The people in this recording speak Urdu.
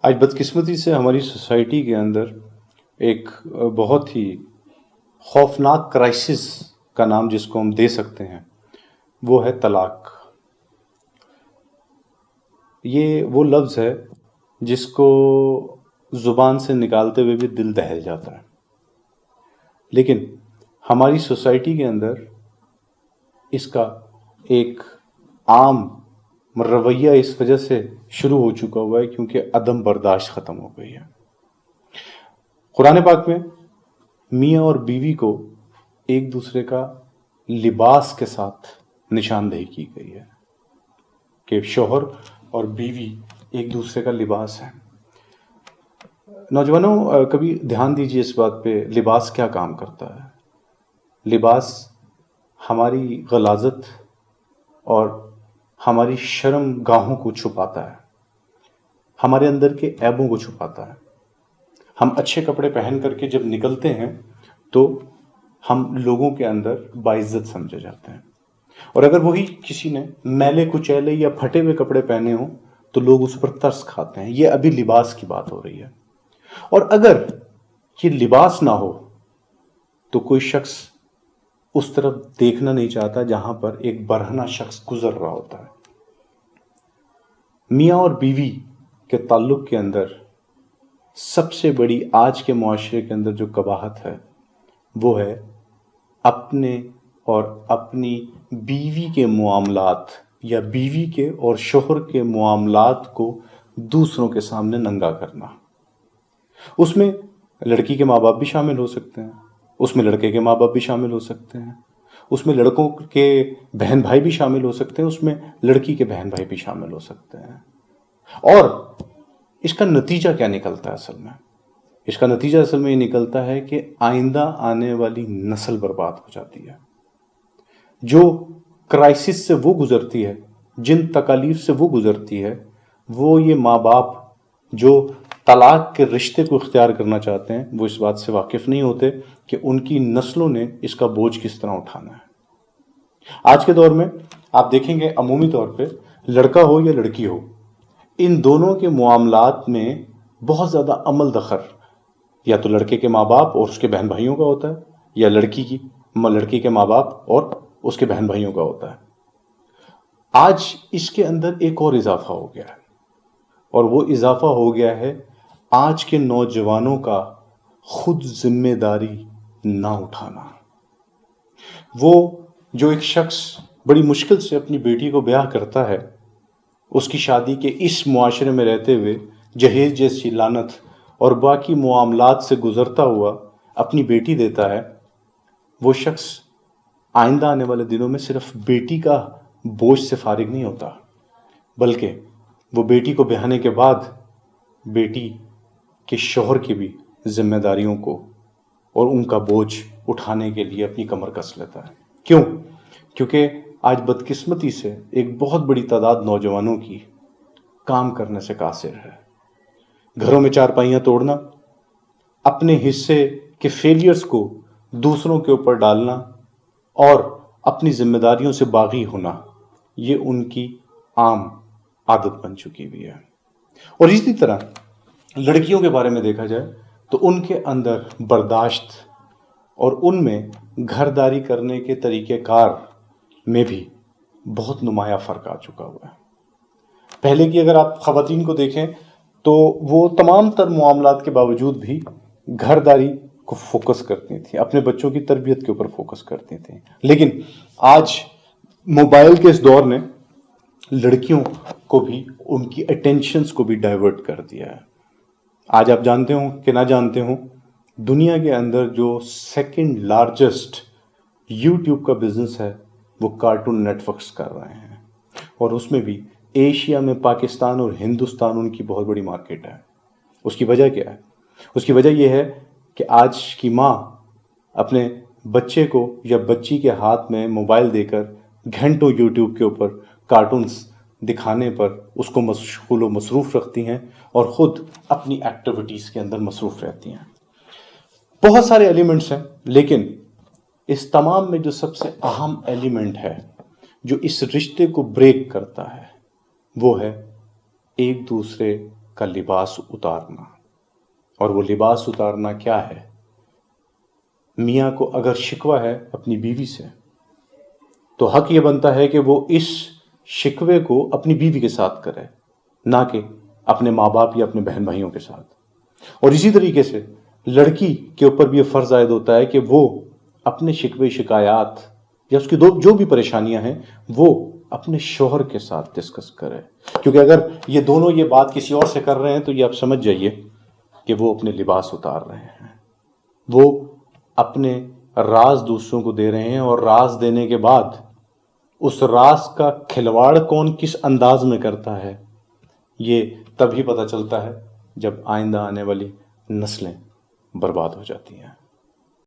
آج بدقسمتی سے ہماری سوسائٹی کے اندر ایک بہت ہی خوفناک کرائسس کا نام جس کو ہم دے سکتے ہیں وہ ہے طلاق۔ یہ وہ لفظ ہے جس کو زبان سے نکالتے ہوئے بھی دل دہل جاتا ہے، لیکن ہماری سوسائٹی کے اندر اس کا ایک عام رویہ اس وجہ سے شروع ہو چکا ہوا ہے کیونکہ عدم برداشت ختم ہو گئی ہے۔ قرآن پاک میں میاں اور بیوی کو ایک دوسرے کا لباس کے ساتھ نشاندہی کی گئی ہے کہ شوہر اور بیوی ایک دوسرے کا لباس ہے۔ نوجوانوں، کبھی دھیان دیجیے اس بات پہ، لباس کیا کام کرتا ہے۔ لباس ہماری غلاظت اور ہماری شرم گاہوں کو چھپاتا ہے، ہمارے اندر کے عیبوں کو چھپاتا ہے۔ ہم اچھے کپڑے پہن کر کے جب نکلتے ہیں تو ہم لوگوں کے اندر باعزت سمجھے جاتے ہیں، اور اگر وہی کسی نے میلے کچیلے یا پھٹے ہوئے کپڑے پہنے ہوں تو لوگ اس پر ترس کھاتے ہیں۔ یہ ابھی لباس کی بات ہو رہی ہے، اور اگر یہ لباس نہ ہو تو کوئی شخص اس طرف دیکھنا نہیں چاہتا جہاں پر ایک برہنہ شخص گزر رہا ہوتا ہے۔ میاں اور بیوی کے تعلق کے اندر سب سے بڑی آج کے معاشرے کے اندر جو قباحت ہے وہ ہے اپنے اور اپنی بیوی کے معاملات یا بیوی کے اور شوہر کے معاملات کو دوسروں کے سامنے ننگا کرنا۔ اس میں لڑکی کے ماں باپ بھی شامل ہو سکتے ہیں، اس میں لڑکے کے ماں باپ بھی شامل ہو سکتے ہیں، اس میں لڑکوں کے بہن بھائی بھی شامل ہو سکتے ہیں، اس میں لڑکی کے بہن بھائی بھی شامل ہو سکتے ہیں۔ اور اس کا نتیجہ کیا نکلتا ہے اصل میں؟ اس کا نتیجہ اصل میں یہ نکلتا ہے کہ آئندہ آنے والی نسل برباد ہو جاتی ہے۔ جو کرائسس سے وہ گزرتی ہے، جن تکالیف سے وہ گزرتی ہے، وہ یہ ماں باپ جو طلاق کے رشتے کو اختیار کرنا چاہتے ہیں وہ اس بات سے واقف نہیں ہوتے کہ ان کی نسلوں نے اس کا بوجھ کس طرح اٹھانا ہے۔ آج کے دور میں آپ دیکھیں گے عمومی طور پہ لڑکا ہو یا لڑکی ہو، ان دونوں کے معاملات میں بہت زیادہ عمل دخل یا تو لڑکے کے ماں باپ اور اس کے بہن بھائیوں کا ہوتا ہے، یا لڑکی کے ماں باپ اور اس کے بہن بھائیوں کا ہوتا ہے۔ آج اس کے اندر ایک اور اضافہ ہو گیا ہے، اور وہ اضافہ ہو گیا ہے آج کے نوجوانوں کا خود ذمہ داری نہ اٹھانا۔ وہ جو ایک شخص بڑی مشکل سے اپنی بیٹی کو بیاہ کرتا ہے، اس کی شادی کے اس معاشرے میں رہتے ہوئے جہیز جیسی لعنت اور باقی معاملات سے گزرتا ہوا اپنی بیٹی دیتا ہے، وہ شخص آئندہ آنے والے دنوں میں صرف بیٹی کا بوجھ سے فارغ نہیں ہوتا، بلکہ وہ بیٹی کو بیاہنے کے بعد بیٹی کے شوہر کی بھی ذمہ داریوں کو اور ان کا بوجھ اٹھانے کے لیے اپنی کمر کس لیتا ہے۔ کیوں؟ کیونکہ آج بدقسمتی سے ایک بہت بڑی تعداد نوجوانوں کی کام کرنے سے قاصر ہے۔ گھروں میں چارپائیاں توڑنا، اپنے حصے کے فیلیئرز کو دوسروں کے اوپر ڈالنا اور اپنی ذمہ داریوں سے باغی ہونا، یہ ان کی عام عادت بن چکی ہوئی ہے۔ اور اسی طرح لڑکیوں کے بارے میں دیکھا جائے تو ان کے اندر برداشت اور ان میں گھرداری کرنے کے طریقہ کار میں بھی بہت نمایاں فرق آ چکا ہوا ہے۔ پہلے کی اگر آپ خواتین کو دیکھیں تو وہ تمام تر معاملات کے باوجود بھی گھرداری کو فوکس کرتی تھیں، اپنے بچوں کی تربیت کے اوپر فوکس کرتی تھیں، لیکن آج موبائل کے اس دور نے لڑکیوں کو بھی ان کی اٹینشنز کو بھی ڈائیورٹ کر دیا ہے۔ آج آپ جانتے ہوں کہ نہ جانتے ہوں، دنیا کے اندر جو سیکنڈ لارجسٹ یوٹیوب کا بزنس ہے وہ کارٹون نیٹ ورکس کر رہے ہیں، اور اس میں بھی ایشیا میں پاکستان اور ہندوستان ان کی بہت بڑی مارکیٹ ہے۔ اس کی وجہ کیا ہے؟ اس کی وجہ یہ ہے کہ آج کی ماں اپنے بچے کو یا بچی کے ہاتھ میں موبائل دے کر گھنٹوں یوٹیوب کے اوپر کارٹونز دکھانے پر اس کو مشغول و مصروف رکھتی ہیں اور خود اپنی ایکٹیویٹیز کے اندر مصروف رہتی ہیں۔ بہت سارے ایلیمنٹس ہیں، لیکن اس تمام میں جو سب سے اہم ایلیمنٹ ہے جو اس رشتے کو بریک کرتا ہے وہ ہے ایک دوسرے کا لباس اتارنا. اور وہ لباس اتارنا کیا ہے؟ میاں کو اگر شکوہ ہے اپنی بیوی سے تو حق یہ بنتا ہے کہ وہ اس شکوے کو اپنی بیوی کے ساتھ کرے، نہ کہ اپنے ماں باپ یا اپنے بہن بھائیوں کے ساتھ. اور اسی طریقے سے لڑکی کے اوپر بھی یہ فرض عائد ہوتا ہے کہ وہ اپنے شکوے شکایات یا اس کی جو بھی پریشانیاں ہیں وہ اپنے شوہر کے ساتھ ڈسکس کرے. کیونکہ اگر یہ دونوں یہ بات کسی اور سے کر رہے ہیں تو یہ آپ سمجھ جائیے کہ وہ اپنے لباس اتار رہے ہیں، وہ اپنے راز دوسروں کو دے رہے ہیں. اور راز دینے کے بعد اس راز کا کھلواڑ کون کس انداز میں کرتا ہے یہ تبھی پتہ چلتا ہے جب آئندہ آنے والی نسلیں برباد ہو جاتی ہیں.